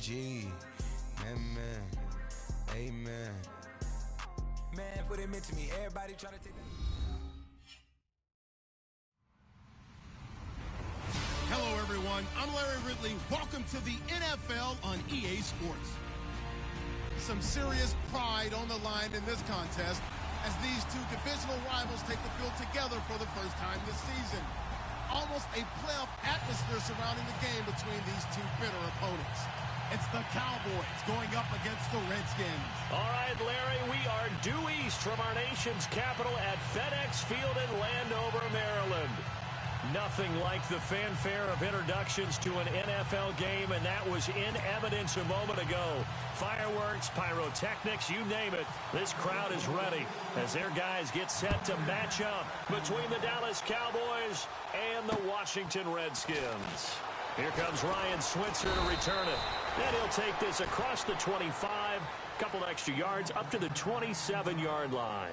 G. Man. Amen. Man, put him into me. Everybody try to take that. Hello, everyone. I'm Larry Ridley. Welcome to the NFL on EA Sports. Some serious pride on the line in this contest as these two divisional rivals take the field together for the first time this season. Almost a playoff atmosphere surrounding the game between these two bitter opponents. It's the Cowboys going up against the Redskins. All right, Larry, we are due east from our nation's capital at FedEx Field in Landover, Maryland. Nothing like the fanfare of introductions to an NFL game, and that was in evidence a moment ago. Fireworks, pyrotechnics, you name it. This crowd is ready as their guys get set to match up between the Dallas Cowboys and the Washington Redskins. Here comes Ryan Switzer to return it. And he'll take this across the 25, couple extra yards up to the 27-yard line.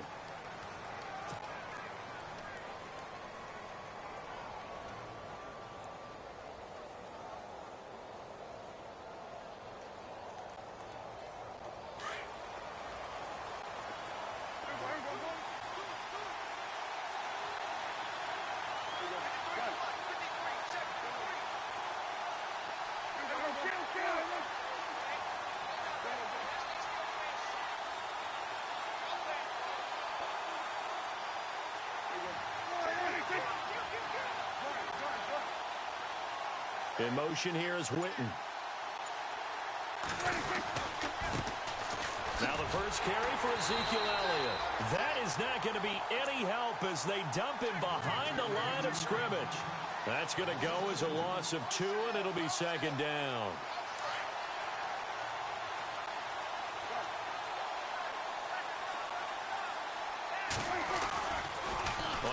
In motion here is Witten. Now the first carry for Ezekiel Elliott. That is not going to be any help as they dump him behind the line of scrimmage. That's going to go as a loss of 2, and it'll be second down.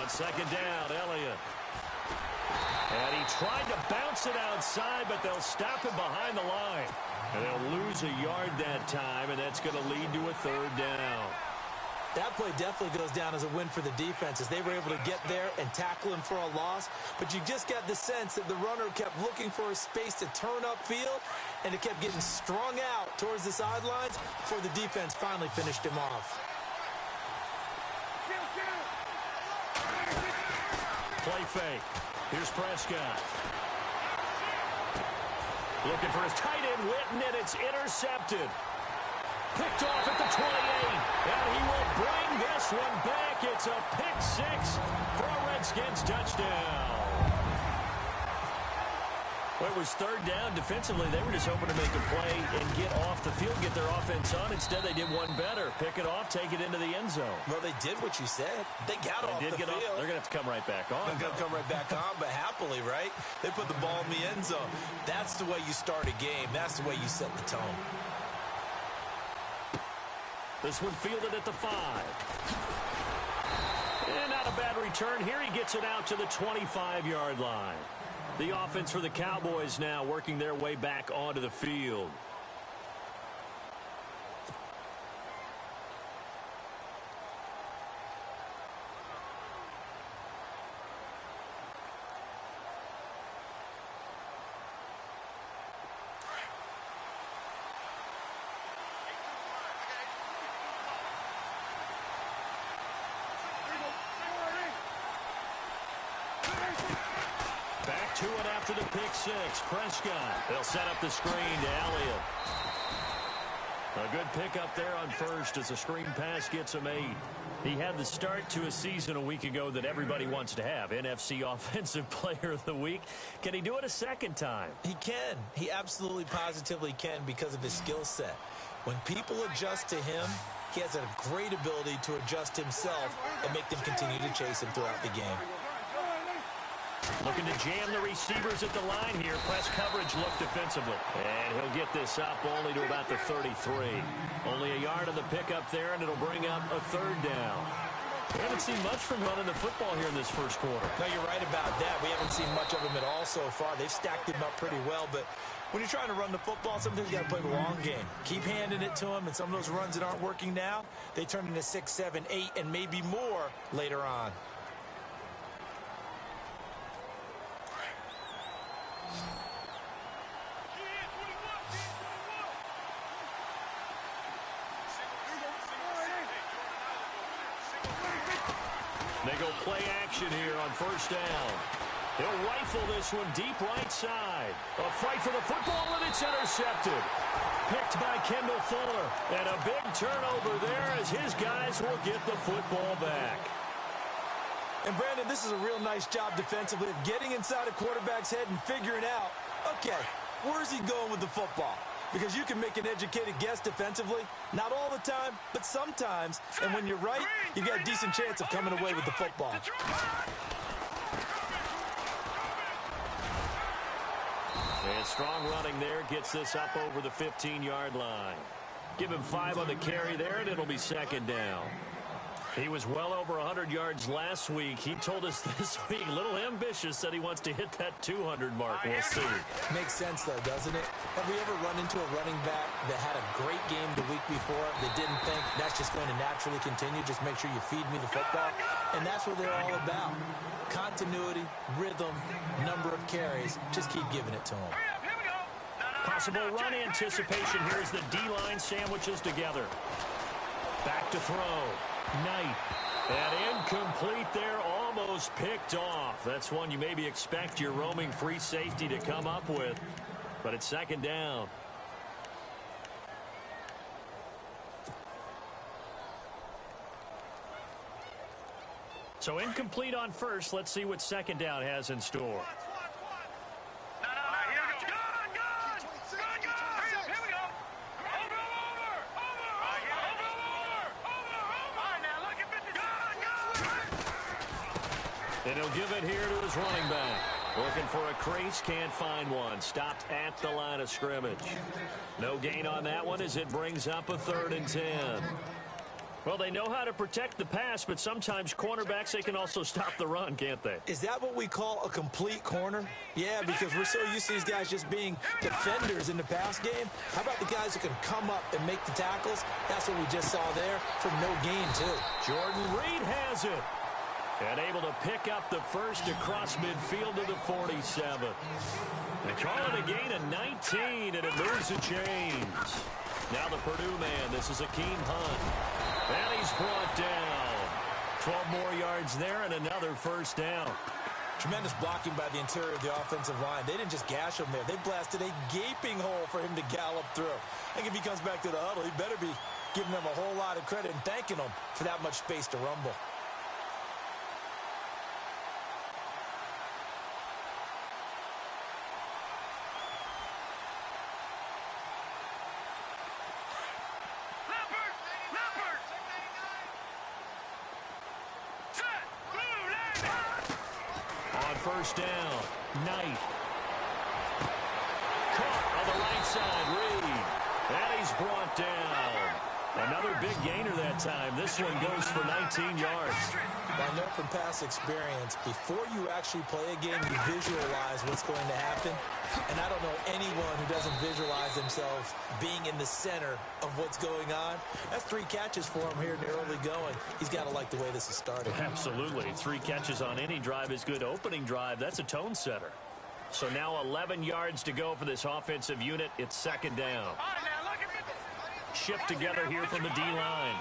On second down, Elliott. And he tried to bounce it outside, but they'll stop him behind the line. And they'll lose a yard that time, and that's going to lead to a third down. That play definitely goes down as a win for the defense as they were able to get there and tackle him for a loss. But you just got the sense that the runner kept looking for a space to turn upfield, and it kept getting strung out towards the sidelines before the defense finally finished him off. Play fake. Here's Prescott. Looking for his tight end, Witten, and it's intercepted. Picked off at the 28, and he will bring this one back. It's a pick 6 for a Redskins touchdown. Well, it was third down. Defensively, they were just hoping to make a play and get off the field, get their offense on. Instead, they did one better. Pick it off, take it into the end zone. Well, they did what you said. They got off the field. They're going to have to come right back on. They're going to come right back on, but happily, right? They put the ball in the end zone. That's the way you start a game. That's the way you set the tone. This one fielded at the 5. And not a bad return. Here he gets it out to the 25-yard line. The offense for the Cowboys now working their way back onto the field. Back to it after the pick 6. Prescott. They'll set up the screen to Elliott. A good pickup there on first as the screen pass gets him 8. He had the start to a season a week ago that everybody wants to have. NFC Offensive Player of the Week. Can he do it a second time? He can. He absolutely positively can because of his skill set. When people adjust to him, he has a great ability to adjust himself and make them continue to chase him throughout the game. Looking to jam the receivers at the line here. Press coverage look defensively. And he'll get this up only to about the 33. Only a yard on the pickup there, and it'll bring up a third down. We haven't seen much from him in the football here in this first quarter. No, you're right about that. We haven't seen much of him at all so far. They've stacked him up pretty well, but when you're trying to run the football, sometimes you got to play the long game. Keep handing it to him, and some of those runs that aren't working now, they turn into 6, 7, 8, and maybe more later on. They go play action here on first down. He'll rifle this one deep right side. A fight for the football, and it's intercepted. Picked by Kendall Fuller. And a big turnover there as his guys will get the football back. And, Brandon, this is a real nice job defensively of getting inside a quarterback's head and figuring out, okay, where's he going with the football? Because you can make an educated guess defensively. Not all the time, but sometimes. And when you're right, you got a decent chance of coming away with the football. And strong running there gets this up over the 15-yard line. Give him 5 on the carry there, and it'll be second down. He was well over 100 yards last week. He told us this week, a little ambitious, that he wants to hit that 200 mark. We'll see. Makes sense, though, doesn't it? Have we ever run into a running back that had a great game the week before that didn't think that's just going to naturally continue? Just make sure you feed me the football. And that's what they're all about. Continuity, rhythm, number of carries. Just keep giving it to them. Possible run anticipation here as the D-line sandwiches together. Back to throw. Knight. And incomplete there, almost picked off. That's one you maybe expect your roaming free safety to come up with. But it's second down. So incomplete on first. Let's see what second down has in store. And he'll give it here to his running back. Looking for a crease, can't find one. Stopped at the line of scrimmage. No gain on that one as it brings up a 3rd and 10. Well, they know how to protect the pass, but sometimes cornerbacks, they can also stop the run, can't they? Is that what we call a complete corner? Yeah, because we're so used to these guys just being defenders in the pass game. How about the guys who can come up and make the tackles? That's what we just saw there for no gain, too. Jordan Reed has it. And able to pick up the first across midfield to the 47. They call it a gain of 19, and it moves the chains. Now the Purdue man, this is Akeem Hunt. And he's brought down. 12 more yards there and another first down. Tremendous blocking by the interior of the offensive line. They didn't just gash him there. They blasted a gaping hole for him to gallop through. I think if he comes back to the huddle, he better be giving them a whole lot of credit and thanking them for that much space to rumble. First down, Knight. Caught on the right side, Reed. And he's brought down. Another big gainer that time. This one goes for 19 yards. I know from past experience, before you actually play a game, you visualize what's going to happen. And I don't know anyone who doesn't visualize themselves being in the center of what's going on. That's 3 catches for him here in the early going. He's got to like the way this is starting. Absolutely. 3 catches on any drive is good. Opening drive, that's a tone setter. So now 11 yards to go for this offensive unit. It's second down. Shift together here from the D-line.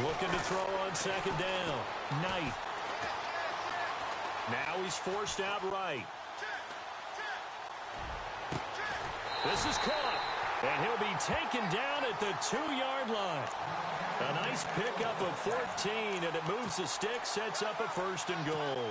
Looking to throw on second down. Knight. Now he's forced out right. This is caught. And he'll be taken down at the 2-yard line. A nice pickup of 14, and it moves the stick, sets up a 1st and goal.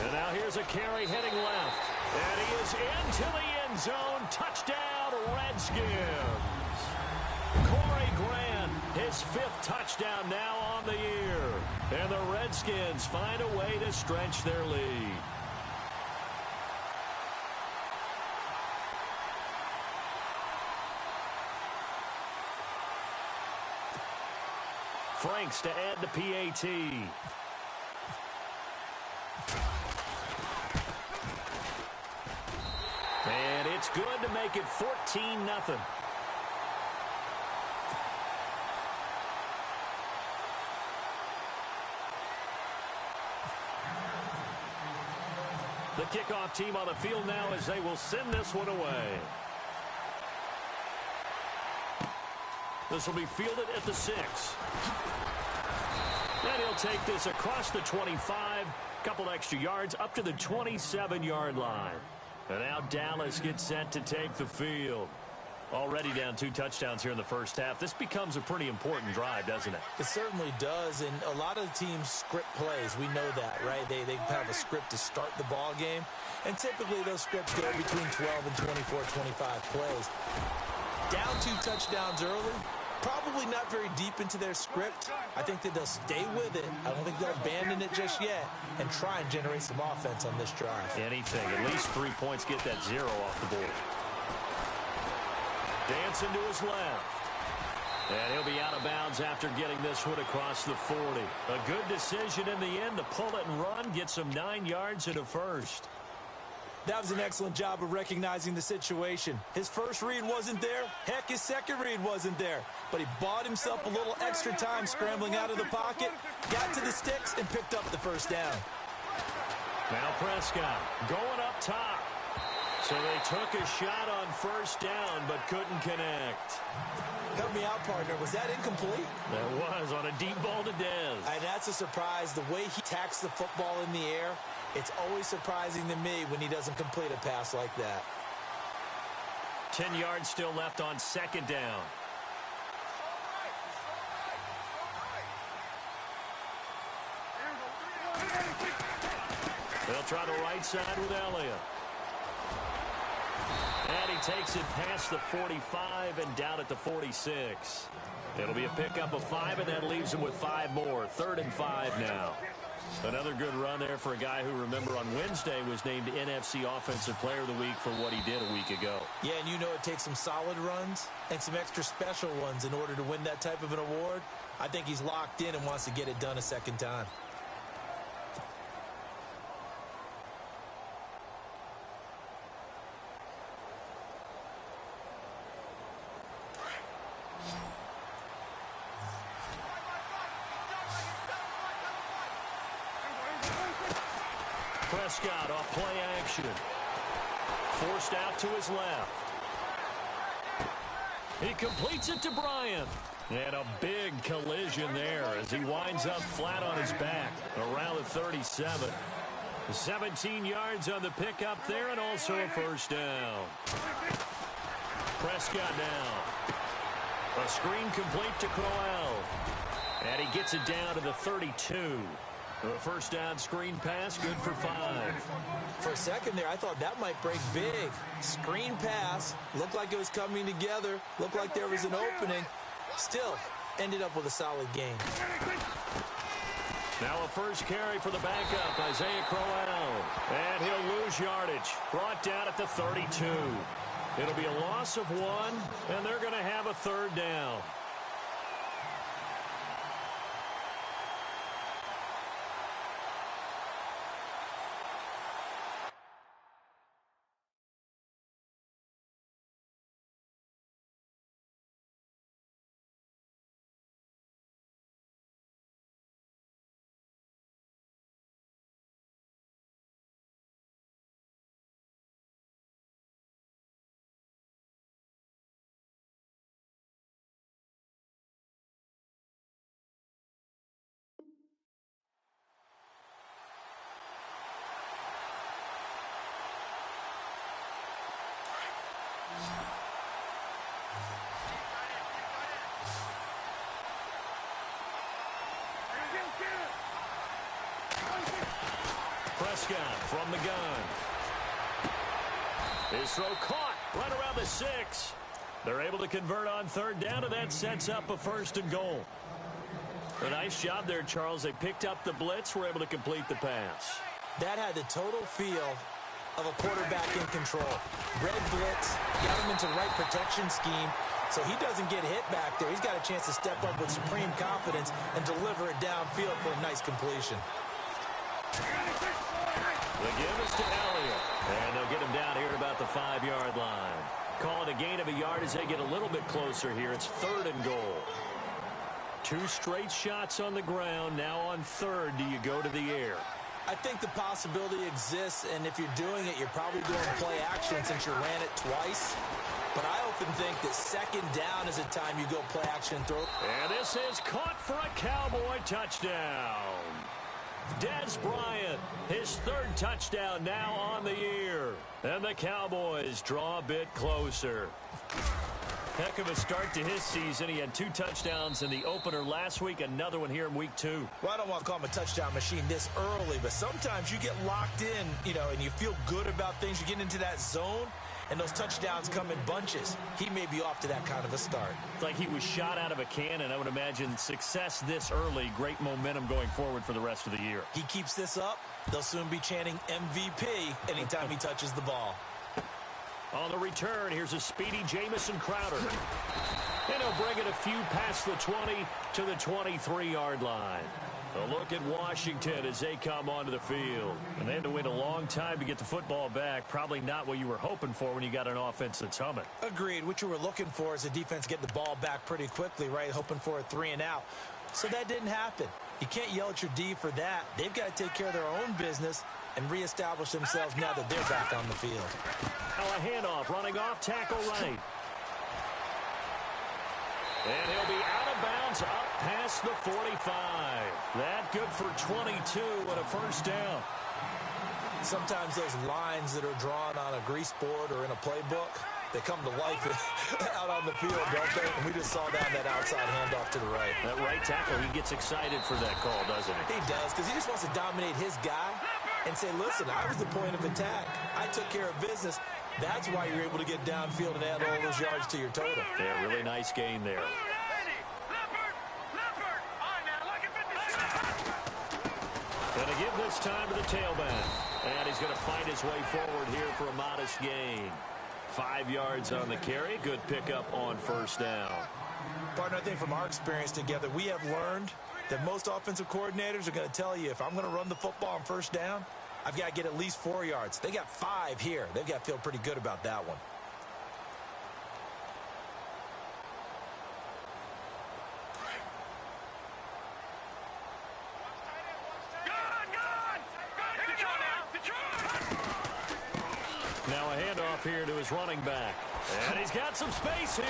And now here's a carry heading left. And he is into the end zone. Touchdown, Redskins. Corey Grant, his 5th touchdown now on the year. And the Redskins find a way to stretch their lead. Franks to add the PAT. And it's good to make it 14-0. The kickoff team on the field now as they will send this one away. This will be fielded at the 6. And he'll take this across the 25, couple extra yards up to the 27-yard line. And now Dallas gets set to take the field. Already down 2 touchdowns here in the first half. This becomes a pretty important drive, doesn't it? It certainly does, and a lot of teams script plays. We know that, right? They have a script to start the ball game, and typically those scripts go between 12 and 24, 25 plays. Down 2 touchdowns early, probably not very deep into their script. I think that they'll stay with it. I don't think they'll abandon it just yet and try and generate some offense on this drive. Anything, at least 3 points, get that 0 off the board. Dancing to his left. And he'll be out of bounds after getting this one across the 40. A good decision in the end to pull it and run, get some 9 yards and a first. That was an excellent job of recognizing the situation. His first read wasn't there. Heck, his second read wasn't there. But he bought himself a little extra time scrambling out of the pocket, got to the sticks, and picked up the first down. Now Prescott going up top. So they took a shot on first down, but couldn't connect. Help me out, partner. Was that incomplete? That was on a deep ball to Dez. And that's a surprise. The way he tacks the football in the air, it's always surprising to me when he doesn't complete a pass like that. 10 yards still left on second down. They'll try the right side with Elliott. And he takes it past the 45 and down at the 46. It'll be a pickup of 5, and that leaves him with 5 more. 3rd and 5 now. Another good run there for a guy who, remember, on Wednesday was named NFC Offensive Player of the Week for what he did a week ago. Yeah, and you know it takes some solid runs and some extra special ones in order to win that type of an award. I think he's locked in and wants to get it done a second time. Prescott off play action. Forced out to his left. He completes it to Bryant. And a big collision there as he winds up flat on his back around the 37. 17 yards on the pickup there and also a first down. Prescott now. A screen complete to Crowell. And he gets it down to the 32. A first down screen pass, good for 5. For a second there, I thought that might break big. Screen pass, looked like it was coming together, looked like there was an opening. Still, ended up with a solid gain. Now a first carry for the backup, Isaiah Crowell. And he'll lose yardage, brought down at the 32. It'll be a loss of 1, and they're going to have a 3rd down. Prescott from the gun. His throw caught right around the 6. They're able to convert on 3rd down, and that sets up a 1st and goal. A nice job there, Charles. They picked up the blitz, were able to complete the pass. That had the total feel of a quarterback in control. Red blitz, got him into right protection scheme, so he doesn't get hit back there. He's got a chance to step up with supreme confidence and deliver it downfield for a nice completion. The give is to Elliott, and they'll get him down here at about the 5-yard line. Call it a gain of a yard as they get a little bit closer here. It's 3rd and goal. 2 straight shots on the ground. Now on 3rd, do you go to the air? I think the possibility exists, and if you're doing it, you're probably doing play action since you ran it twice. But I often think that 2nd down is a time you go play action and throw. And this is caught for a Cowboy touchdown. Dez Bryant, his 3rd touchdown now on the year. And the Cowboys draw a bit closer. Heck of a start to his season. He had 2 touchdowns in the opener last week, another one here in week 2. Well, I don't want to call him a touchdown machine this early, but sometimes you get locked in, and you feel good about things. You get into that zone, and those touchdowns come in bunches. He may be off to that kind of a start. It's like he was shot out of a cannon. I would imagine success this early, great momentum going forward for the rest of the year. He keeps this up, they'll soon be chanting MVP anytime he touches the ball. On the return, here's a speedy Jamison Crowder. And he'll bring it a few past the 20 to the 23-yard line. A look at Washington as they come onto the field. And they had to wait a long time to get the football back. Probably not what you were hoping for when you got an offense that's humming. Agreed. What you were looking for is the defense getting the ball back pretty quickly, right? Hoping for a 3-and-out. So that didn't happen. You can't yell at your D for that. They've got to take care of their own business and reestablish themselves now that they're back on the field. Now a handoff, running off, tackle right. And he'll be out of bounds up past the 45. That good for 22 and a 1st down. Sometimes those lines that are drawn on a grease board or in a playbook, they come to life out on the field, don't they? And we just saw that outside handoff to the right. That right tackle, he gets excited for that call, doesn't he? He does, because he just wants to dominate his guy and say, listen, I was the point of attack. I took care of business. That's why you're able to get downfield and add all those yards to your total. Yeah, really nice gain there. Gonna give this time to the tailback. And he's going to fight his way forward here for a modest gain. 5 yards on the carry. Good pickup on 1st down. Partner, I think from our experience together, we have learned that most offensive coordinators are going to tell you, if I'm going to run the football on 1st down, I've got to get at least 4 yards. They got 5 here. They've got to feel pretty good about that one. Now a handoff here to his running back. And he's got some space here.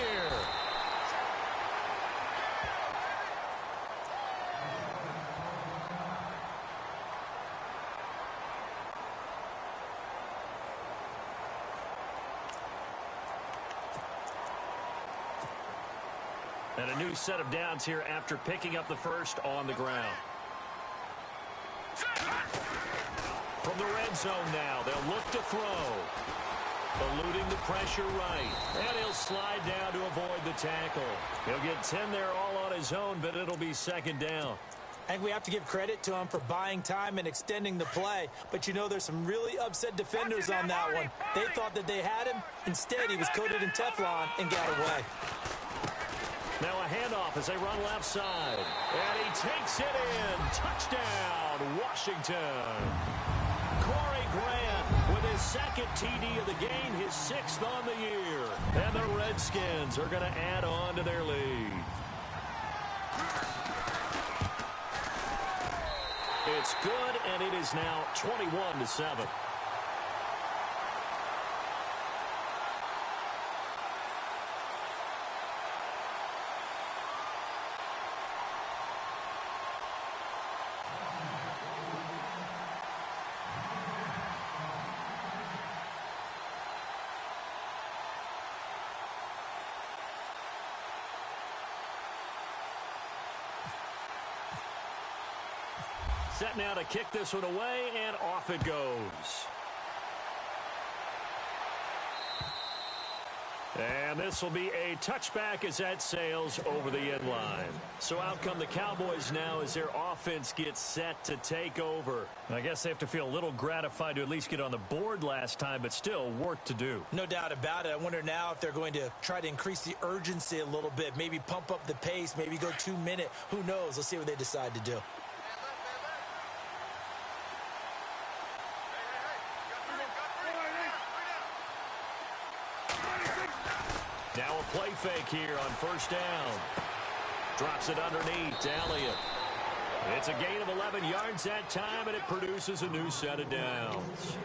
And a new set of downs here after picking up the 1st on the ground. From the red zone now, they'll look to throw. Eluding the pressure right. And he'll slide down to avoid the tackle. He'll get 10 there all on his own, but it'll be 2nd down. I think we have to give credit to him for buying time and extending the play. But, there's some really upset defenders on that one. They thought that they had him. Instead, he was coated in Teflon and got away. Now a handoff as they run left side. And he takes it in. Touchdown, Washington. Corey Grant with his 2nd TD of the game, his 6th on the year. And the Redskins are going to add on to their lead. It's good, and it is now 21-7. Set now to kick this one away, and off it goes. And this will be a touchback as that sails over the end line. So out come the Cowboys now as their offense gets set to take over. I guess they have to feel a little gratified to at least get on the board last time, but still work to do. No doubt about it. I wonder now if they're going to try to increase the urgency a little bit, maybe pump up the pace, maybe go 2 minute. Who knows? Let's see what they decide to do. Now a play fake here on first down. Drops it underneath to Elliott. It's a gain of 11 yards that time, and it produces a new set of downs.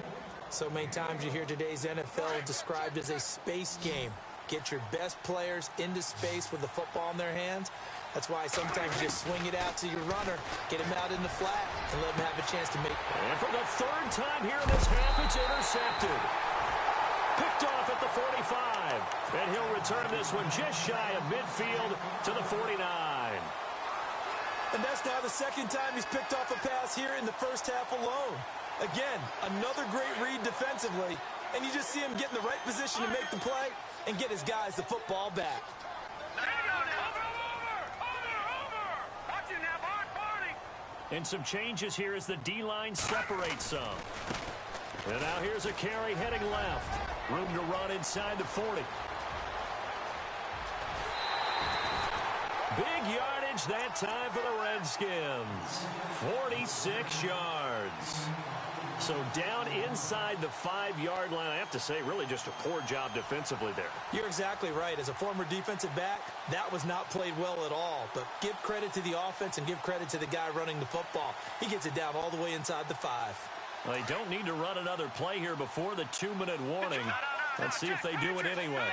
So many times you hear today's NFL described as a space game. Get your best players into space with the football in their hands. That's why sometimes you just swing it out to your runner, get him out in the flat, and let him have a chance to make. And for the third time here in this half, it's intercepted. Picked off at the 45. And he'll return this one just shy of midfield to the 49. And that's now the second time he's picked off a pass here in the first half alone. Again, another great read defensively. And you just see him get in the right position to make the play and get his guys the football back. And some changes here as the D-line separates some. And now here's a carry heading left. Room to run inside the 40. Big yardage that time for the Redskins. 46 yards. So down inside the 5-yard line. I have to say, really just a poor job defensively there. You're exactly right. As a former defensive back, that was not played well at all. But give credit to the offense and give credit to the guy running the football. He gets it down all the way inside the 5. Well, they don't need to run another play here before the 2-minute warning. Let's see if they do it anyway.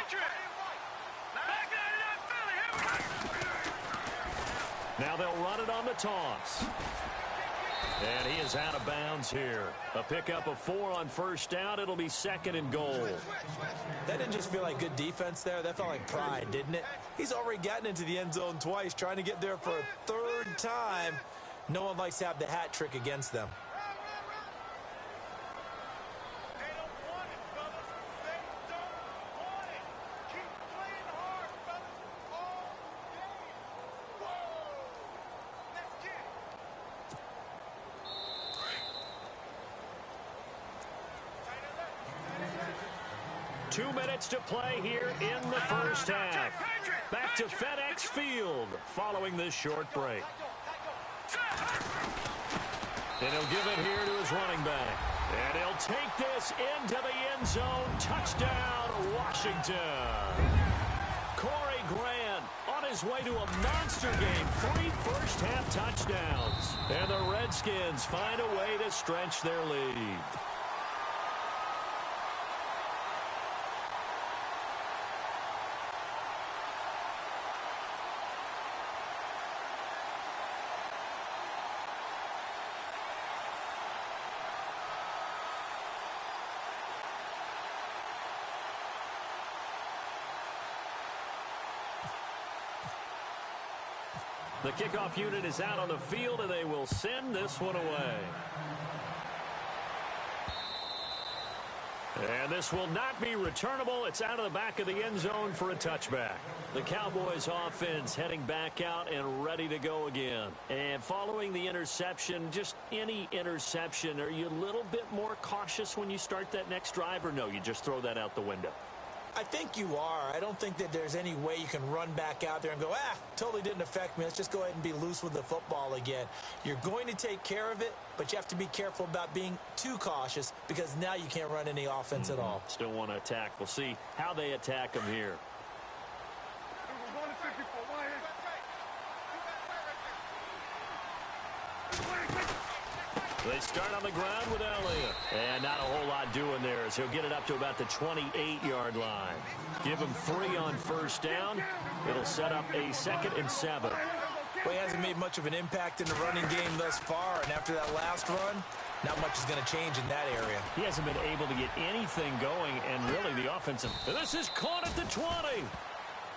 Now they'll run it on the toss. And he is out of bounds here. A pickup of 4 on first down. It'll be 2nd and goal. That didn't just feel like good defense there. That felt like pride, didn't it? He's already gotten into the end zone twice, trying to get there for a 3rd time. No one likes to have the hat trick against them. Two minutes to play here in the first half. Back to FedEx Field following this short break. And he'll give it here to his running back. And he'll take this into the end zone. Touchdown, Washington. Corey Grant on his way to a monster game. 3 first-half touchdowns. And the Redskins find a way to stretch their lead. The kickoff unit is out on the field, and they will send this one away. And this will not be returnable. It's out of the back of the end zone for a touchback. The Cowboys offense heading back out and ready to go again. And following the interception, just any interception, are you a little bit more cautious when you start that next drive, or no, you just throw that out the window? I think you are. I don't think that there's any way you can run back out there and go, totally didn't affect me. Let's just go ahead and be loose with the football again. You're going to take care of it, but you have to be careful about being too cautious because now you can't run any offense at all. Still want to attack. We'll see how they attack him here. They start on the ground with Elliott. And not a whole lot doing there as he'll get it up to about the 28-yard line. Give him 3 on first down. It'll set up a 2nd and 7. Well, he hasn't made much of an impact in the running game thus far, and after that last run, not much is going to change in that area. He hasn't been able to get anything going, and really the offensive. This is caught at the 20.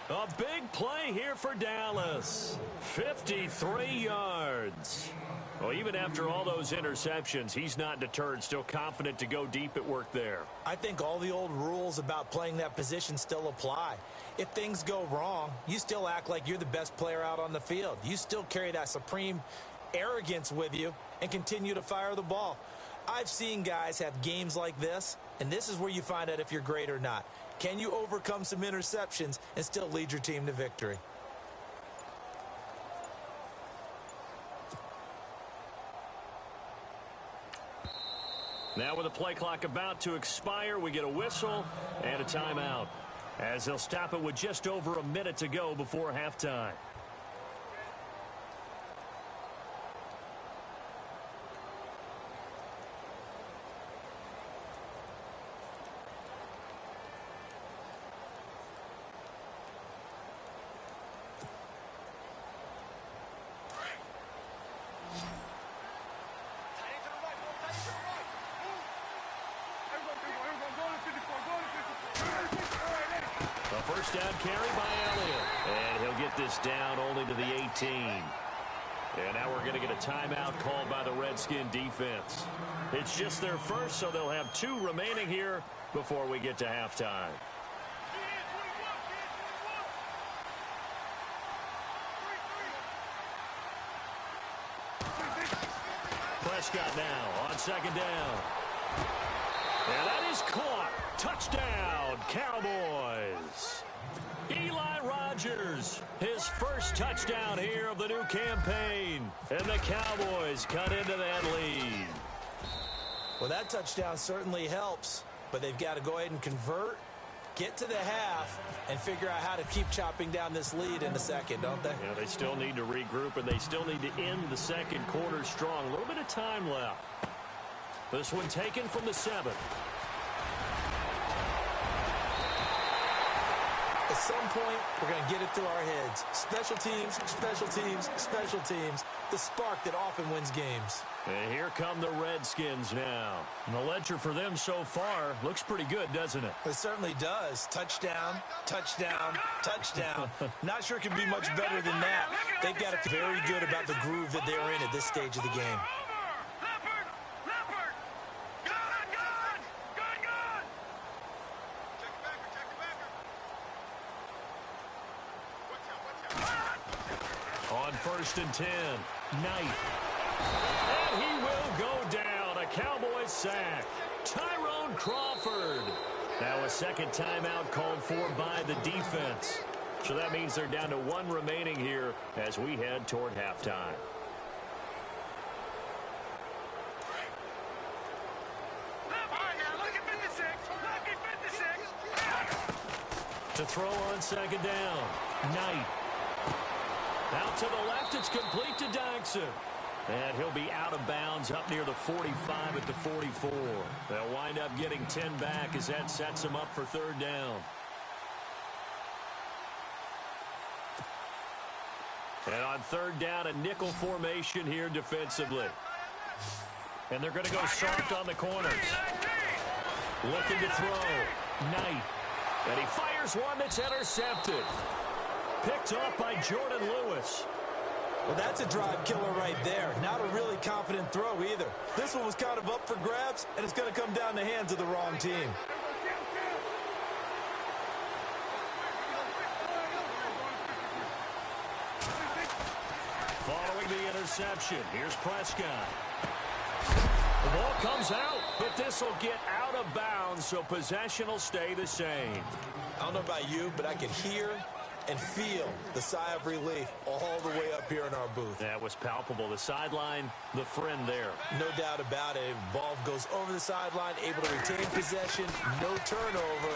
A big play here for Dallas. 53 yards. Well, even after all those interceptions, he's not deterred, still confident to go deep at work there. I think all the old rules about playing that position still apply. If things go wrong, you still act like you're the best player out on the field. You still carry that supreme arrogance with you and continue to fire the ball. I've seen guys have games like this, and this is where you find out if you're great or not. Can you overcome some interceptions and still lead your team to victory? Now with the play clock about to expire, we get a whistle and a timeout, as they'll stop it with just over a minute to go before halftime. First down carry by Elliott. And he'll get this down only to the 18. And now we're going to get a timeout called by the Redskin defense. It's just their first, so they'll have 2 remaining here before we get to halftime. Prescott now on second down. And that is caught. Touchdown, Cowboys. Eli Rogers, his first touchdown here of the new campaign. And the Cowboys cut into that lead. Well, that touchdown certainly helps, but they've got to go ahead and convert, get to the half, and figure out how to keep chopping down this lead in the second, don't they? Yeah, they still need to regroup, and they still need to end the second quarter strong. A little bit of time left. This one taken from the 7. At some point, we're going to get it through our heads. Special teams, special teams, special teams. The spark that often wins games. And here come the Redskins now. And the ledger for them so far looks pretty good, doesn't it? It certainly does. Touchdown, touchdown, touchdown. Not sure it can be much better than that. They've got to feel very good about the groove that they're in at this stage of the game. On 1st and 10, Knight. And he will go down. A Cowboys sack. Tyrone Crawford. Now a second timeout called for by the defense. So that means they're down to 1 remaining here as we head toward halftime. To throw on second down, Knight. Out to the left, it's complete to Dykson. And he'll be out of bounds up near the 45 at the 44. They'll wind up getting 10 back as that sets them up for 3rd down. And on 3rd down, a nickel formation here defensively. And they're going to go soft on the corners. Looking to throw. Knight. And he fires one that's intercepted. Picked off by Jordan Lewis. Well, that's a drive killer right there. Not a really confident throw either. This one was kind of up for grabs, and it's going to come down the hands of the wrong team. Following the interception, here's Prescott. The ball comes out, but this will get out of bounds, so possession will stay the same. I don't know about you, but I can hear and feel the sigh of relief all the way up here in our booth. That was palpable. The sideline, the friend there. No doubt about it. Ball goes over the sideline, able to retain possession, no turnover.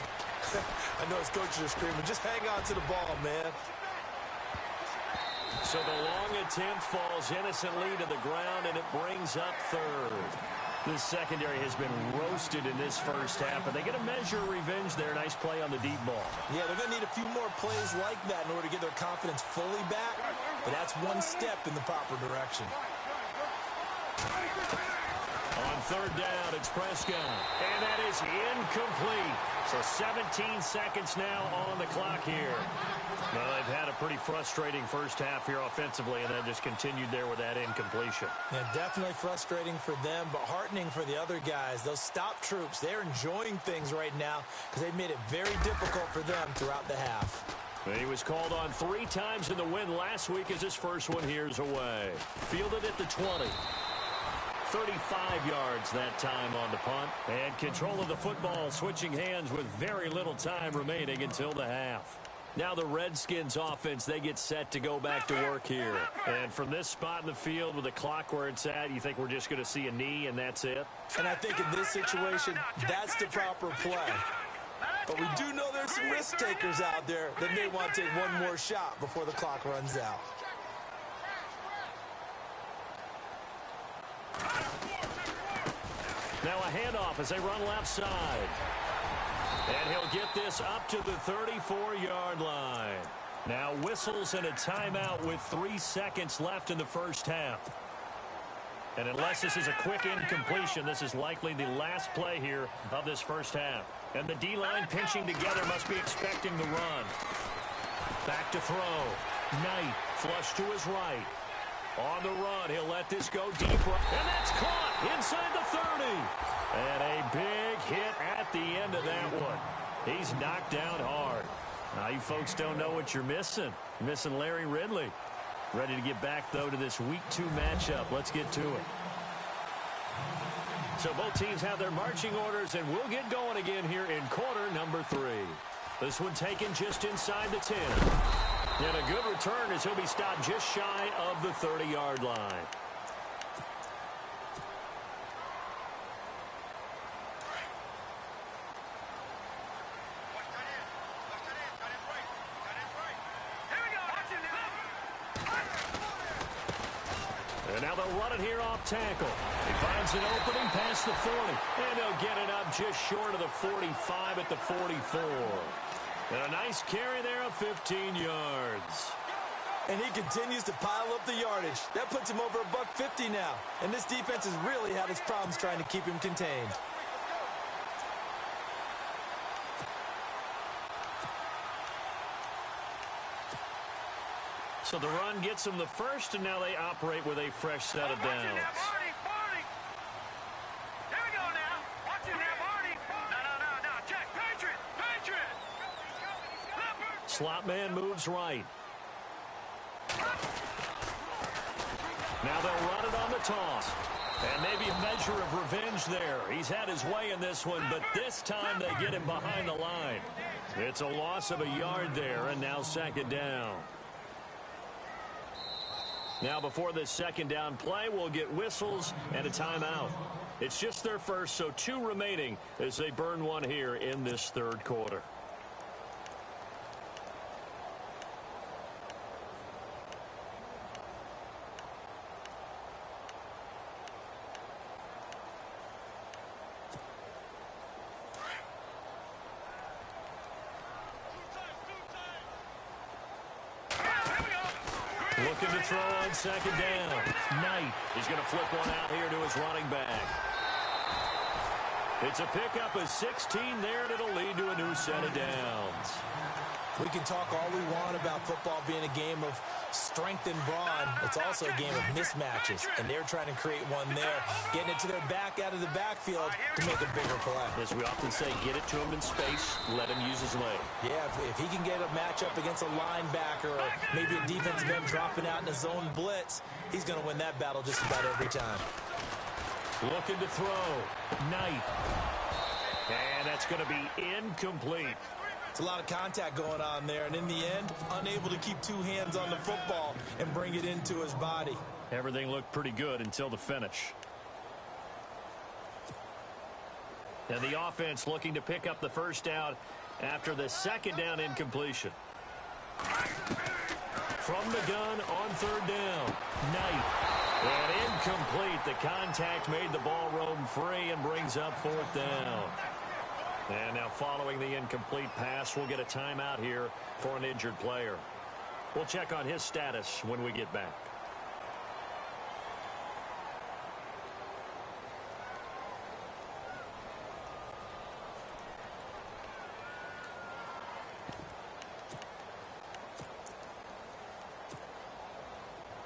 I know his coaches are screaming, just hang on to the ball, man. So the long attempt falls innocently to the ground, and it brings up 3rd. This secondary has been roasted in this first half, but they get a measure of revenge there. Nice play on the deep ball. Yeah, they're going to need a few more plays like that in order to get their confidence fully back, but that's one step in the proper direction. On third down, it's Prescott. And that is incomplete. So 17 seconds now on the clock here. Well, they've had a pretty frustrating first half here offensively, and then just continued there with that incompletion. Yeah, definitely frustrating for them, but heartening for the other guys. Those stop troops, they're enjoying things right now because they've made it very difficult for them throughout the half. He was called on 3 times in the win last week as his first one here's away. Fielded at the 20. 35 yards that time on the punt. And control of the football switching hands with very little time remaining until the half. Now the Redskins offense, they get set to go back to work here. And from this spot in the field with the clock where it's at, you think we're just going to see a knee and that's it? And I think in this situation, that's the proper play. But we do know there's some risk takers out there that may want to take one more shot before the clock runs out. Now a handoff as they run left side. And he'll get this up to the 34-yard line. Now whistles and a timeout with 3 seconds left in the first half. And unless this is a quick incompletion, this is likely the last play here of this first half. And the D-line pinching together must be expecting the run. Back to throw. Knight flush to his right. On the run, he'll let this go deep. And that's caught inside the 30. And a big hit at the end of that one. He's knocked down hard. Now, you folks don't know what you're missing. You're missing Larry Ridley. Ready to get back, though, to this Week 2 matchup. Let's get to it. So both teams have their marching orders, and we'll get going again here in quarter number 3. This one taken just inside the 10. And a good return as he'll be stopped just shy of the 30-yard line. And now they'll run it here off tackle. He finds an opening past the 40. And they'll get it up just short of the 45 at the 44. And a nice carry there of 15 yards. And he continues to pile up the yardage. That puts him over $150 now. And this defense has really had its problems trying to keep him contained. So the run gets them the first, and now they operate with a fresh set of downs. Slot man moves right. Now they'll run it on the toss. And maybe a measure of revenge there. He's had his way in this one, but this time they get him behind the line. It's a loss of a yard there, and now second down. Now before this second down play, we'll get whistles and a timeout. It's just their first, so 2 remaining as they burn one here in this third quarter. Looking to throw on second down. Knight is going to flip one out here to his running back. It's a pickup of 16 there, and it'll lead to a new set of downs. We can talk all we want about football being a game of strength and brawn. It's also a game of mismatches, and they're trying to create one there, getting it to their back out of the backfield to make a bigger play. As we often say, get it to him in space, let him use his leg. Yeah, if he can get a matchup against a linebacker or maybe a defensive end dropping out in a zone blitz, he's going to win that battle just about every time. Looking to throw. Knight. And that's going to be incomplete. It's a lot of contact going on there, and in the end, unable to keep 2 hands on the football and bring it into his body. Everything looked pretty good until the finish. And the offense looking to pick up the first down after the second down incompletion. From the gun on third down. Knight. And incomplete. The contact made the ball roam free and brings up fourth down. And now following the incomplete pass, we'll get a timeout here for an injured player. We'll check on his status when we get back.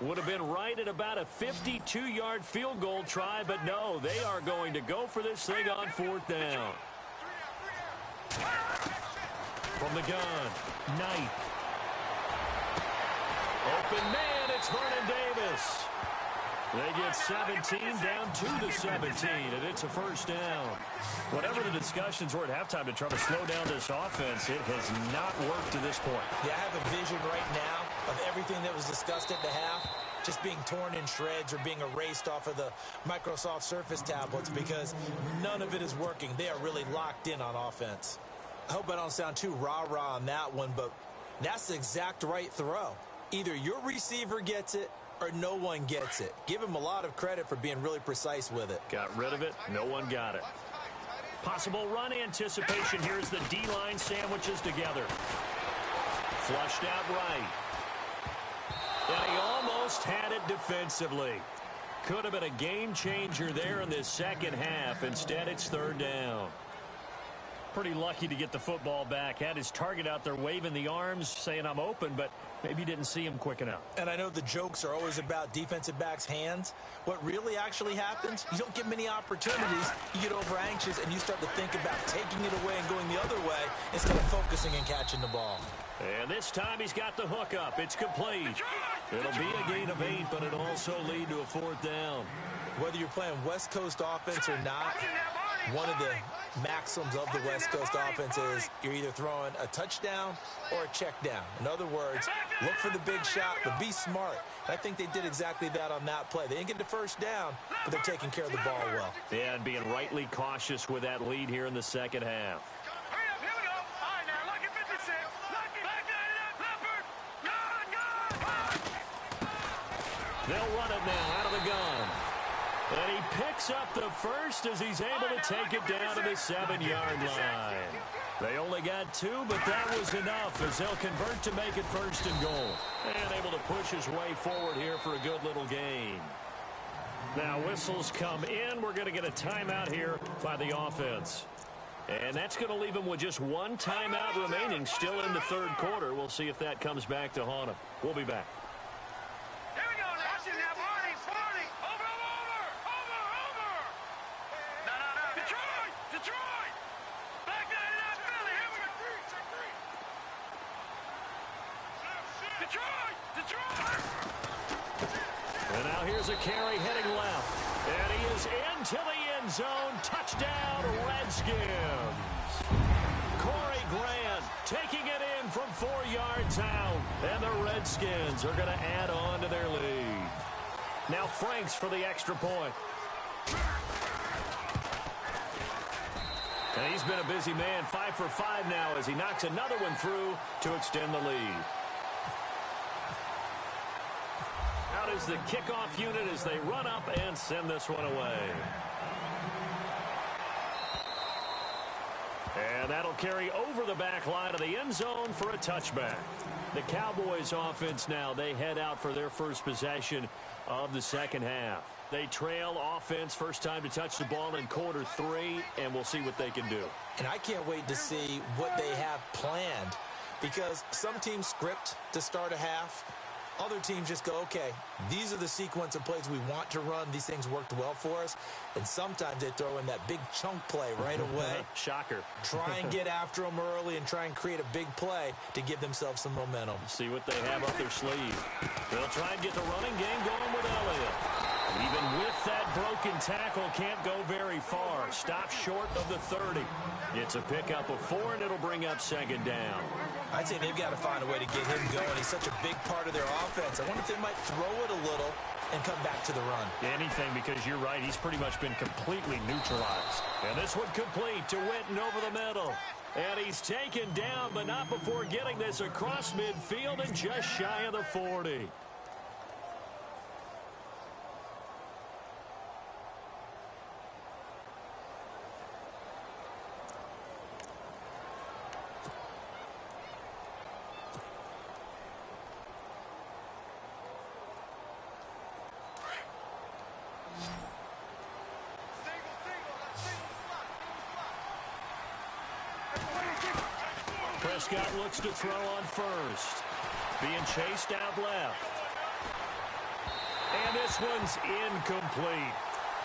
Would have been right at about a 52-yard field goal try, but no, they are going to go for this thing on 4th down. From the gun, Knight. Open man, it's Vernon Davis. They get 17 down to the 17, and it's a 1st down. Whatever the discussions were at halftime to try to slow down this offense, it has not worked to this point. Yeah, I have a vision right now of everything that was discussed at the half just being torn in shreds or being erased off of the Microsoft Surface tablets because none of it is working. They are really locked in on offense. I hope I don't sound too rah-rah on that one, but that's the exact right throw. Either your receiver gets it or no one gets it. Give him a lot of credit for being really precise with it. Got rid of it. No one got it. Possible run anticipation. Here's the D-line sandwiches together. Flushed out right. And he almost had it defensively. Could have been a game changer there in this second half. Instead, it's 3rd down. Pretty lucky to get the football back. Had his target out there waving the arms, saying I'm open, but maybe didn't see him quick enough. And I know the jokes are always about defensive backs' hands. What really actually happens, you don't get many opportunities. You get over anxious, and you start to think about taking it away and going the other way instead of focusing and catching the ball. And this time he's got the hook up. It's complete. It'll be a gain of 8, but it'll also lead to a 4th down. Whether you're playing West Coast offense or not, one of the maxims of the West Coast offense is you're either throwing a touchdown or a check down. In other words, look for the big shot, but be smart. And I think they did exactly that on that play. They didn't get the 1st down, but they're taking care of the ball well. Yeah, and being rightly cautious with that lead here in the second half. They'll run it now out of the gun. And he picks up the 1st as he's able to take it down to the 7-yard line. They only got 2, but that was enough as they'll convert to make it 1st and goal. And able to push his way forward here for a good little gain. Now whistles come in. We're going to get a timeout here by the offense. And that's going to leave him with just 1 timeout remaining still in the 3rd quarter. We'll see if that comes back to haunt him. We'll be back. And now here's a carry heading left. And he is into the end zone. Touchdown, Redskins. Corey Grant taking it in from 4 yards out. And the Redskins are going to add on to their lead. Now Franks for the extra point. And he's been a busy man, 5 for 5 now as he knocks another one through to extend the lead. Out is the kickoff unit as they run up and send this one away. And that'll carry over the back line of the end zone for a touchback. The Cowboys offense now, they head out for their first possession of the second half. They trail offense, first time to touch the ball in quarter 3, and we'll see what they can do. And I can't wait to see what they have planned because some teams script to start a half. Other teams just go, okay, these are the sequence of plays we want to run. These things worked well for us. And sometimes they throw in that big chunk play right away. Shocker. Try and get after them early and try and create a big play to give themselves some momentum. See what they have up their sleeve. They'll try and get the running game going with Elliott. Even with that broken tackle, can't go very far. Stop short of the 30. It's a pickup of 4, and it'll bring up second down. I'd say they've got to find a way to get him going. He's such a big part of their offense. I wonder if they might throw it a little and come back to the run. Anything, because you're right. He's pretty much been completely neutralized. And this one complete to Witten over the middle. And he's taken down, but not before getting this across midfield and just shy of the 40. Prescott looks to throw on first. Being chased out left. this one's incomplete.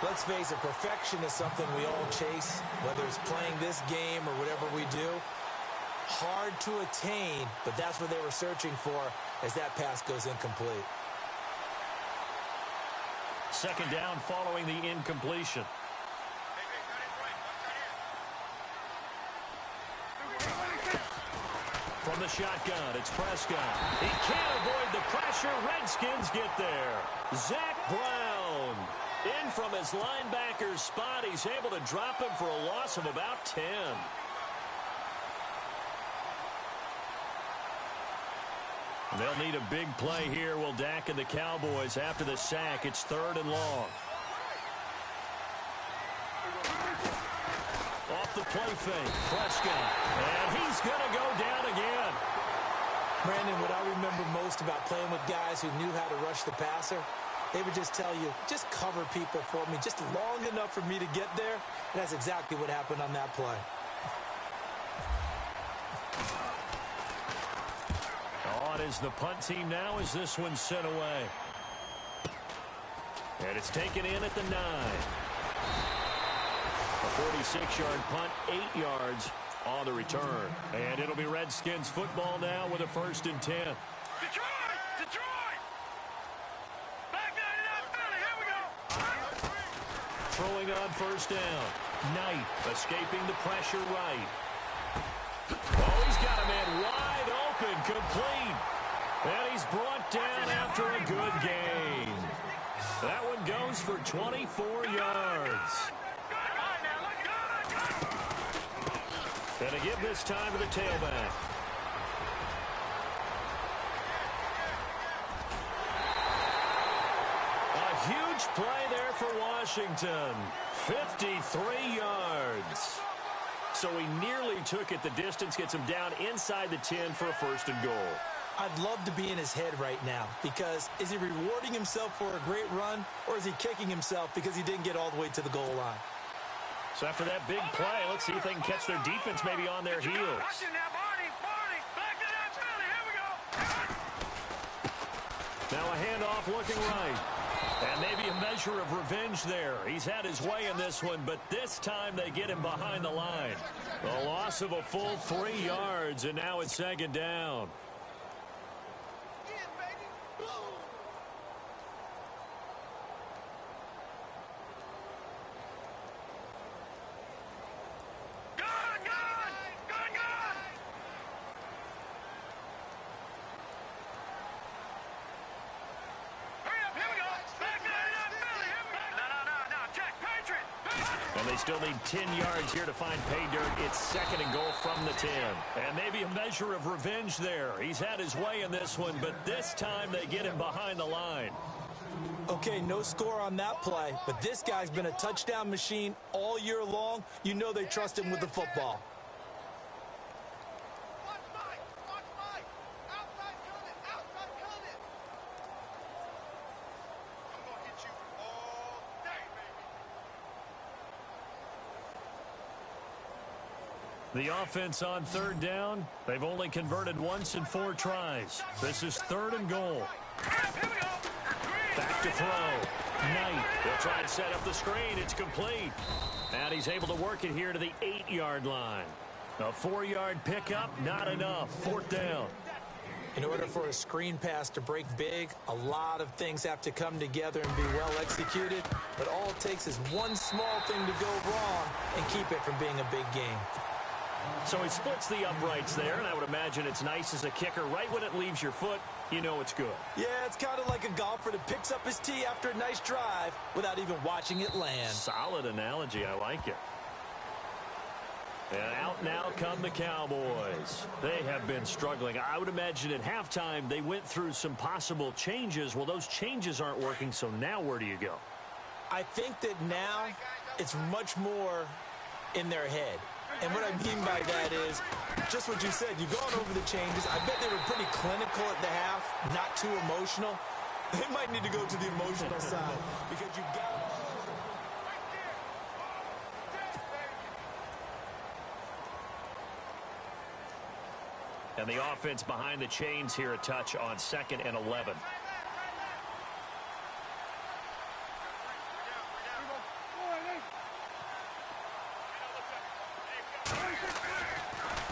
Let's face it, perfection is something we all chase, whether it's playing this game or whatever we do. Hard to attain, but that's what they were searching for as that pass goes incomplete. Second down following the incompletion. From the shotgun, it's Prescott. He can't avoid the pressure. Redskins get there. Zach Brown in from his linebacker's spot. He's able to drop him for a loss of about 10. They'll need a big play here. Will Dak and the Cowboys after the sack. It's 3rd and long. Off the play fake, Prescott. And he's going to go down again. Brandon, what I remember most about playing with guys who knew how to rush the passer, they would just tell you, just cover people for me, just long enough for me to get there. And that's exactly what happened on that play. On is the punt team now as this one's sent away. And it's taken in at the 9. A 46-yard punt, 8 yards on the return. And it'll be Redskins football now with a 1st and 10. Detroit! Back 99 Philly, here we go! Throwing on 1st down. Knight escaping the pressure right. Oh, he's got a man wide open, complete. And he's brought down after a good gain. That one goes for 24 yards. And a give this time to the tailback. A huge play there for Washington. 53 yards. So he nearly took it the distance, gets him down inside the 10 for a 1st and goal. I'd love to be in his head right now because is he rewarding himself for a great run or is he kicking himself because he didn't get all the way to the goal line? So after that big play, let's see if they can catch their defense maybe on their heels. Now a handoff looking right. And maybe a measure of revenge there. He's had his way in this one, but this time they get him behind the line. A loss of a full 3 yards, and now it's 2nd down. And they still need 10 yards here to find pay dirt. It's 2nd and goal from the 10. And maybe a measure of revenge there. He's had his way in this one, but this time they get him behind the line. Okay, no score on that play, but this guy's been a touchdown machine all year long. You know they trust him with the football. The offense on 3rd down. They've only converted once in 4 tries. This is 3rd and goal. Back to throw. Knight. They'll try and set up the screen. It's complete. And he's able to work it here to the 8-yard line. A 4-yard pickup, not enough. 4th down. In order for a screen pass to break big, a lot of things have to come together and be well executed. But all it takes is one small thing to go wrong and keep it from being a big game. So he splits the uprights there, and I would imagine it's nice as a kicker. Right when it leaves your foot, you know it's good. Yeah, it's kind of like a golfer that picks up his tee after a nice drive without even watching it land. Solid analogy. I like it. And out now come the Cowboys. They have been struggling. I would imagine at halftime they went through some possible changes. Well, those changes aren't working, so now where do you go? I think that now it's much more in their head. And what I mean by that is just what you said. You've gone over the changes. I bet they were pretty clinical at the half, not too emotional. They might need to go to the emotional side because you've got... And the offense behind the chains here a touch on 2nd and 11.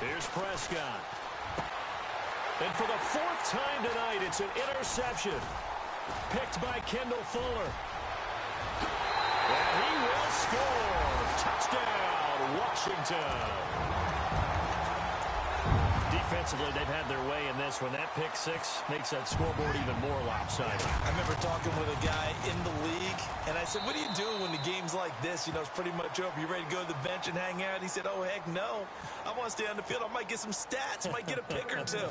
Here's Prescott. And for the fourth time tonight, it's an interception. Picked by Kendall Fuller. And he will score. Touchdown, Washington. Defensively, they've had their way in this one. That pick six makes that scoreboard even more lopsided. I remember talking with a guy in the league, and I said, what are you doing when the game's like this? You know, it's pretty much over. You ready to go to the bench and hang out? He said, oh, heck no. I want to stay on the field. I might get some stats. Might get a pick or two.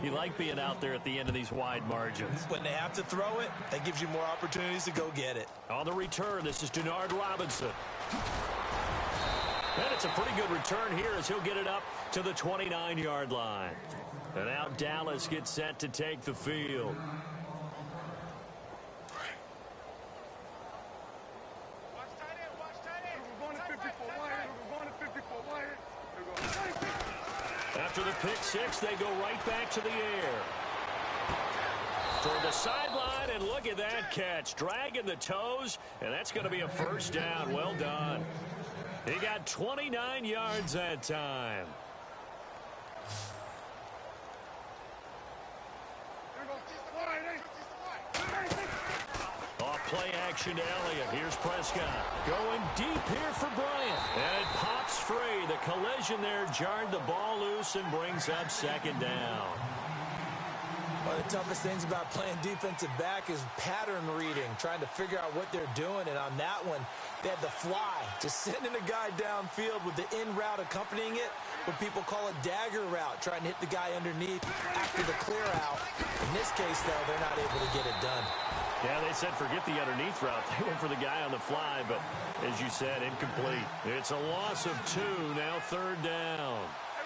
You like being out there at the end of these wide margins. When they have to throw it, that gives you more opportunities to go get it. On the return, this is Denard Robinson. And it's a pretty good return here as he'll get it up to the 29-yard line. And now Dallas gets set to take the field. After the pick six, they go right back to the air. Toward the sideline, and look at that catch. Dragging the toes, and that's going to be a first down. Well done. He got 29 yards that time. Off play action to Elliott. Here's Prescott. Going deep here for Bryant. And it pops free. The collision there jarred the ball loose and brings up second down. One of the toughest things about playing defensive back is pattern reading, trying to figure out what they're doing. And on that one, they had the fly, just sending a guy downfield with the in route accompanying it, what people call a dagger route, trying to hit the guy underneath after the clear out. In this case, though, they're not able to get it done. Yeah, they said forget the underneath route. They went for the guy on the fly, but as you said, incomplete. It's a loss of 2, now third down.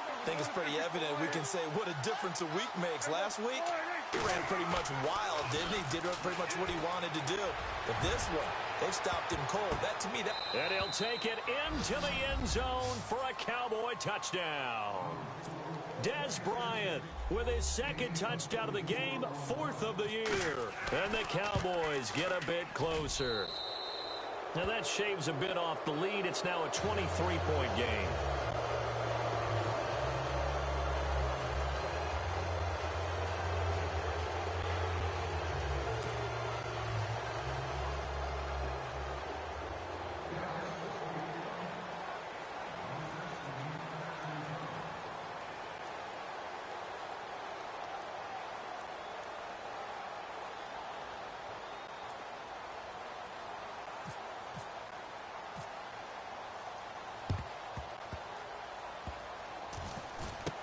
I think it's pretty evident. We can say what a difference a week makes. Last week, he ran pretty much wild, didn't he? Did pretty much what he wanted to do. But this one, they've stopped him cold. That, to me, that... And he'll take it into the end zone for a Cowboy touchdown. Des Bryant with his second touchdown of the game, 4th of the year. And the Cowboys get a bit closer. Now that shaves a bit off the lead. It's now a 23-point game.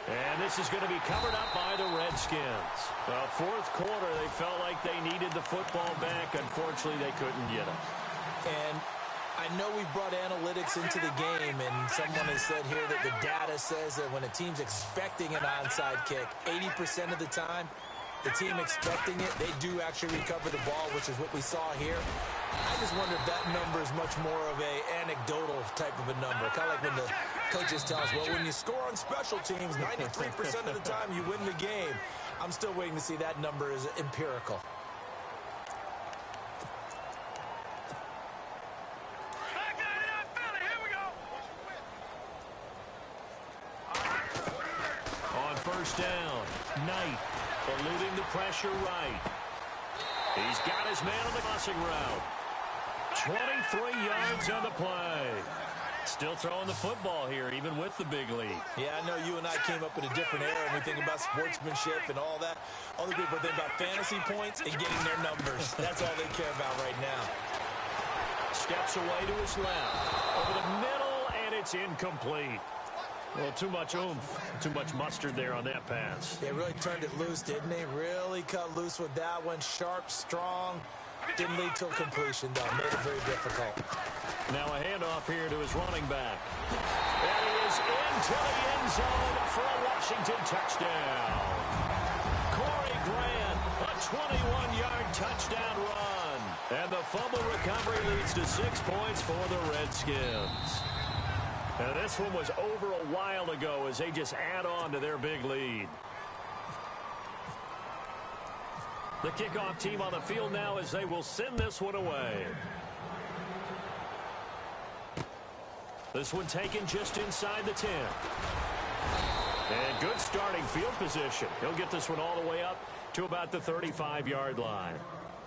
And this is going to be covered up by the Redskins. Well, fourth quarter, they felt like they needed the football back. Unfortunately, they couldn't get it. And I know we brought analytics into the game, and someone has said here that the data says that when a team's expecting an onside kick, 80% of the time, the team expecting it, they do actually recover the ball, which is what we saw here. I just wonder if that number is much more of a anecdotal type of a number. Kind of like when the coaches tell us, well, when you score on special teams, 93% of the time you win the game. I'm still waiting to see that number is empirical. On first down, Knight eluding the pressure right. He's got his man on the crossing route. 23 yards on the play. Still throwing the football here, even with the big lead. Yeah, I know you and I came up in a different era when we think about sportsmanship and all that. Other people think about fantasy points and getting their numbers. That's all they care about right now. Steps away to his left. Over the middle, and it's incomplete. Well, too much oomph, too much mustard there on that pass. They really turned it loose, didn't they? Really cut loose with that one. Sharp, strong. Didn't lead till completion, though. Made it very difficult. Now a handoff here to his running back. And he is into the end zone for a Washington touchdown. Corey Grant, a 21-yard touchdown run. And the fumble recovery leads to 6 points for the Redskins. And this one was over a while ago as they just add on to their big lead. The kickoff team on the field now as they will send this one away. This one taken just inside the 10. And good starting field position. He'll get this one all the way up to about the 35-yard line.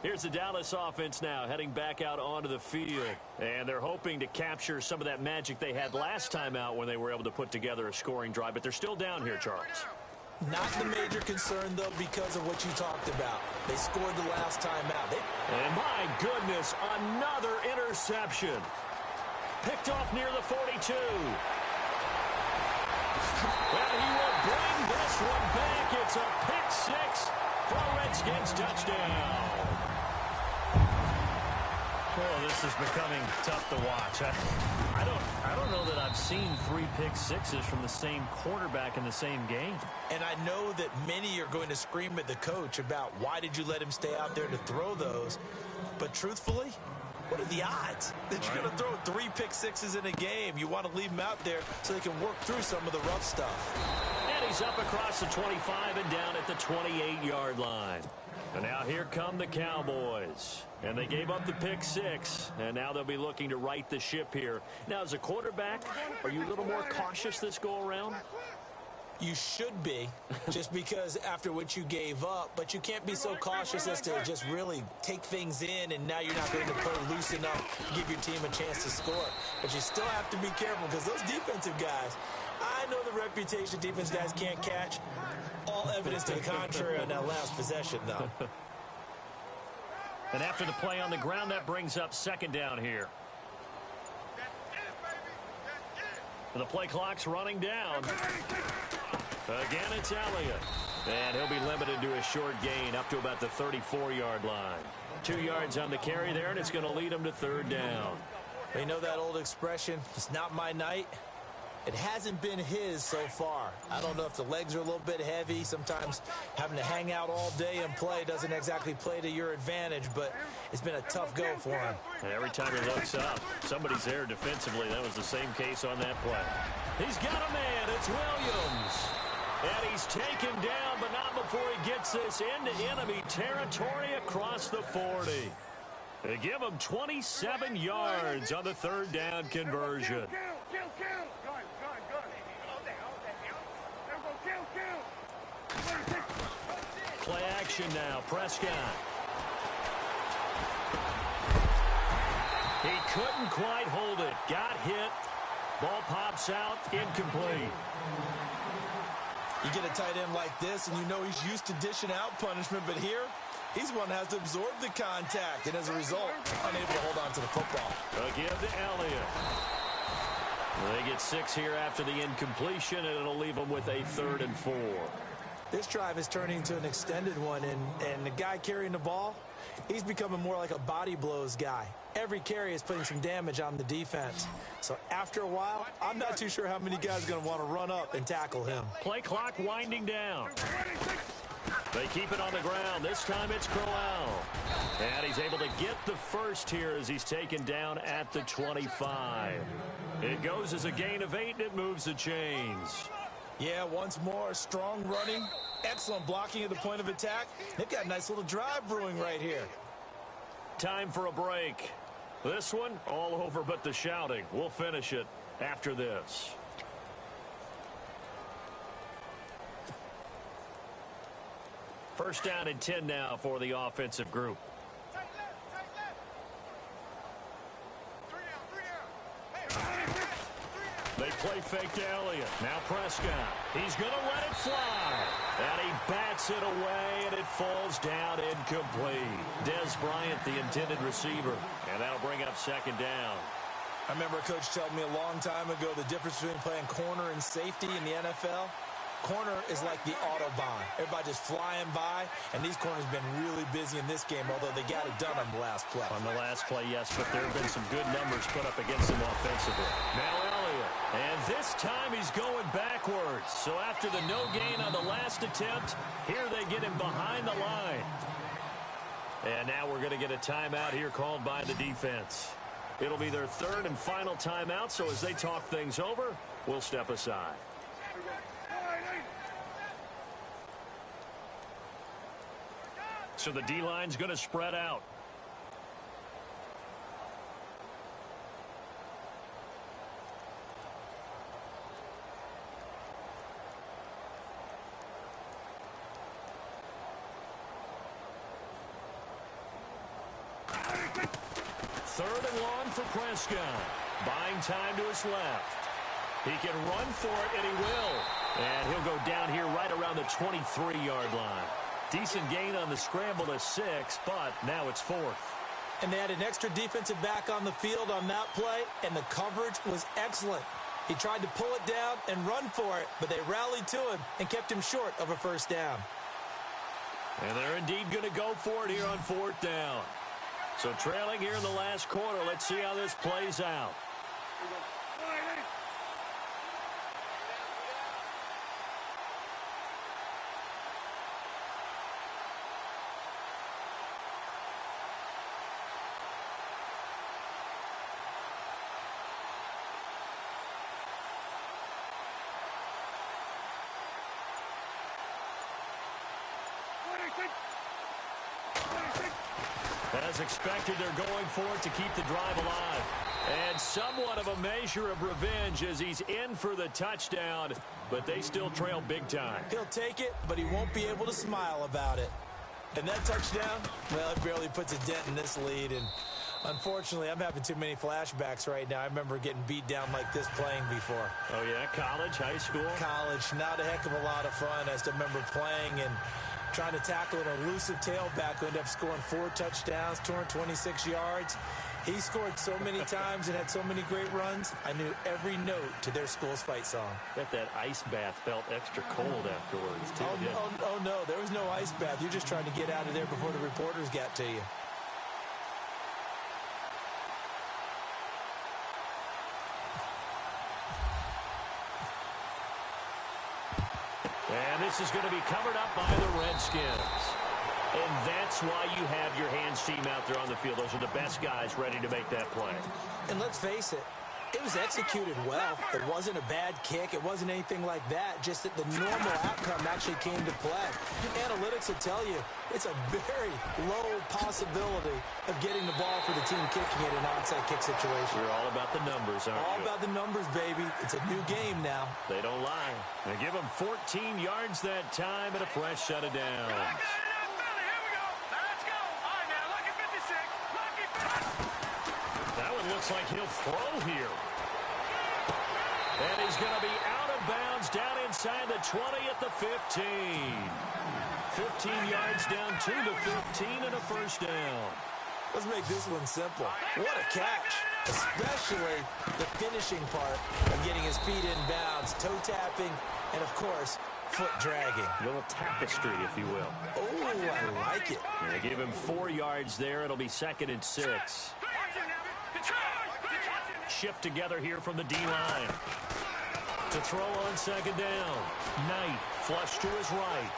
Here's the Dallas offense now heading back out onto the field. And they're hoping to capture some of that magic they had last time out when they were able to put together a scoring drive. But they're still down here, Charles. Not the major concern, though, because of what you talked about. They scored the last time out. And my goodness, another interception. Picked off near the 42. And he will bring this one back. It's a pick six for a Redskins touchdown. Oh, this is becoming tough to watch. I don't know that I've seen 3 pick sixes from the same quarterback in the same game. And I know that many are going to scream at the coach about why did you let him stay out there to throw those. But truthfully, what are the odds that you're going to throw 3 pick sixes in a game? You want to leave them out there so they can work through some of the rough stuff. And he's up across the 25 and down at the 28-yard line. And now here come the Cowboys. And they gave up the pick six. And now they'll be looking to right the ship here. Now, as a quarterback, are you a little more cautious this go-around? You should be, just because after what you gave up. But you can't be so cautious as to just really take things in, and now you're not going to play loose enough to give your team a chance to score. But you still have to be careful, because those defensive guys, I know the reputation defense guys can't catch. All evidence to the contrary on that last possession, though. And after the play on the ground, that brings up second down here. The play clock's running down. Again, it's Elliott. And he'll be limited to a short gain up to about the 34-yard line. 2 yards on the carry there, and it's going to lead him to third down. You know that old expression, it's not my night? It hasn't been his so far. I don't know if the legs are a little bit heavy. Sometimes having to hang out all day and play doesn't exactly play to your advantage, but it's been a tough go for him. And every time he looks up, somebody's there defensively. That was the same case on that play. He's got a man. It's Williams. And he's taken down, but not before he gets this into enemy territory across the 40. They give him 27 yards on the third down conversion. Play action now. Prescott. He couldn't quite hold it. Got hit. Ball pops out. Incomplete. You get a tight end like this, and you know he's used to dishing out punishment, but here, he's one that has to absorb the contact, and as a result, unable to hold on to the football. A give to Elliott. They get 6 here after the incompletion, and it'll leave them with a 3rd and 4. This drive is turning into an extended one, and the guy carrying the ball, he's becoming more like a body blows guy. Every carry is putting some damage on the defense. So after a while, I'm not too sure how many guys are going to want to run up and tackle him. Play clock winding down. They keep it on the ground. This time it's Crowell. And he's able to get the first here as he's taken down at the 25. It goes as a gain of 8, and it moves the chains. Yeah, once more, strong running, excellent blocking at the point of attack. They've got a nice little drive brewing right here. Time for a break. This one, all over but the shouting. We'll finish it after this. First down and 10 now for the offensive group. They play fake to Elliott. Now Prescott. He's going to let it fly. And he bats it away, and it falls down incomplete. Des Bryant, the intended receiver. And that'll bring up second down. I remember a coach telling me a long time ago the difference between playing corner and safety in the NFL. Corner is like the Autobahn. Everybody just flying by, and these corners have been really busy in this game, although they got it done on the last play. On the last play, yes, but there have been some good numbers put up against them offensively. Now Elliott, and this time he's going backwards. So after the no gain on the last attempt, here they get him behind the line. And now we're going to get a timeout here called by the defense. It'll be their 3rd and final timeout, so as they talk things over, we'll step aside. So the D-line's going to spread out. 3rd and long for Prescott. Buying time to his left. He can run for it, and he will. And he'll go down here right around the 23-yard line. Decent gain on the scramble to 6, but now it's 4th. And they had an extra defensive back on the field on that play, and the coverage was excellent. He tried to pull it down and run for it, but they rallied to him and kept him short of a first down. And they're indeed going to go for it here on 4th down. So trailing here in the last quarter, let's see how this plays out. As expected, they're going for it to keep the drive alive. And somewhat of a measure of revenge as he's in for the touchdown, but they still trail big time. He'll take it, but he won't be able to smile about it. And that touchdown, well, it barely puts a dent in this lead. And unfortunately, I'm having too many flashbacks right now. I remember getting beat down like this playing before. Oh, yeah? College, high school? College. Not a heck of a lot of fun. I still remember playing and trying to tackle an elusive tailback who ended up scoring 4 touchdowns, 226 yards. He scored so many times and had so many great runs, I knew every note to their school's fight song. Bet that ice bath felt extra cold afterwards, too. Oh, no, there was no ice bath. You're just trying to get out of there before the reporters got to you. And this is going to be covered up by the Redskins. And that's why you have your hands team out there on the field. Those are the best guys ready to make that play. And let's face it, it was executed well. It wasn't a bad kick. It wasn't anything like that. Just that the normal outcome actually came to play. Analytics will tell you it's a very low possibility of getting the ball for the team kicking it in an onside kick situation. You're all about the numbers, aren't you? All about the numbers, baby. It's a new game now. They don't lie. They give them 14 yards that time and a fresh set of downs. That one looks like he'll throw here. And he's going to be out of bounds down inside the 20 at the 15. 15 yards down to the 15 and a first down. Let's make this one simple. What a catch, especially the finishing part of getting his feet in bounds, toe tapping, and, of course, foot dragging. A little tapestry, if you will. Oh, I like it. They give him 4 yards there. It'll be 2nd and 6. Shift together here from the D-line. To throw on 2nd down. Knight flush to his right.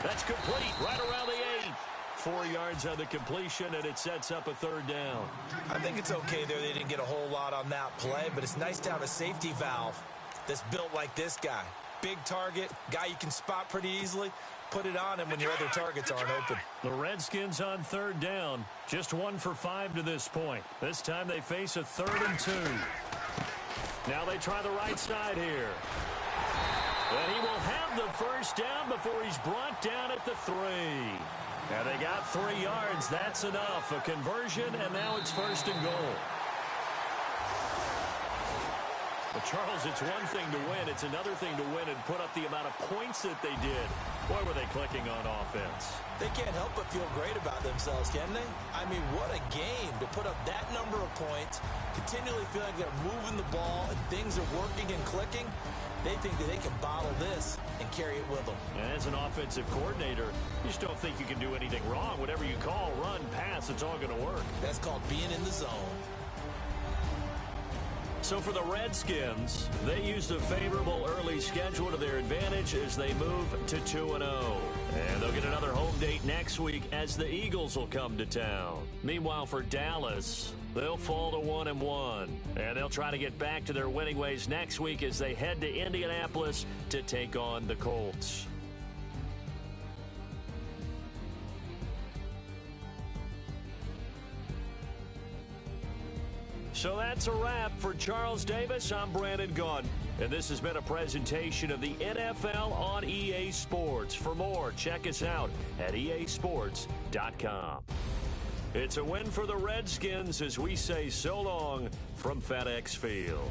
That's complete right around the 8. 4 yards on the completion, and it sets up a 3rd down. I think it's okay there. They didn't get a whole lot on that play, but it's nice to have a safety valve that's built like this guy. Big target, guy you can spot pretty easily. Put it on him when your other targets aren't open. The Redskins on 3rd down. Just 1 for 5 to this point. This time they face a 3rd and 2. Now they try the right side here. And he will have the first down before he's brought down at the 3. Now they got 3 yards. That's enough. A conversion, and now it's 1st and goal. But, Charles, it's one thing to win. It's another thing to win and put up the amount of points that they did. Boy, were they clicking on offense. They can't help but feel great about themselves, can they? I mean, what a game to put up that number of points, continually feeling like they're moving the ball and things are working and clicking. They think that they can bottle this and carry it with them. And as an offensive coordinator, you just don't think you can do anything wrong. Whatever you call, run, pass, it's all going to work. That's called being in the zone. So for the Redskins, they used a favorable early schedule to their advantage as they move to 2-0. And they'll get another home date next week as the Eagles will come to town. Meanwhile, for Dallas, they'll fall to 1-1. And they'll try to get back to their winning ways next week as they head to Indianapolis to take on the Colts. So that's a wrap for Charles Davis. I'm Brandon Gaudin, and this has been a presentation of the NFL on EA Sports. For more, check us out at easports.com. It's a win for the Redskins as we say so long from FedEx Field.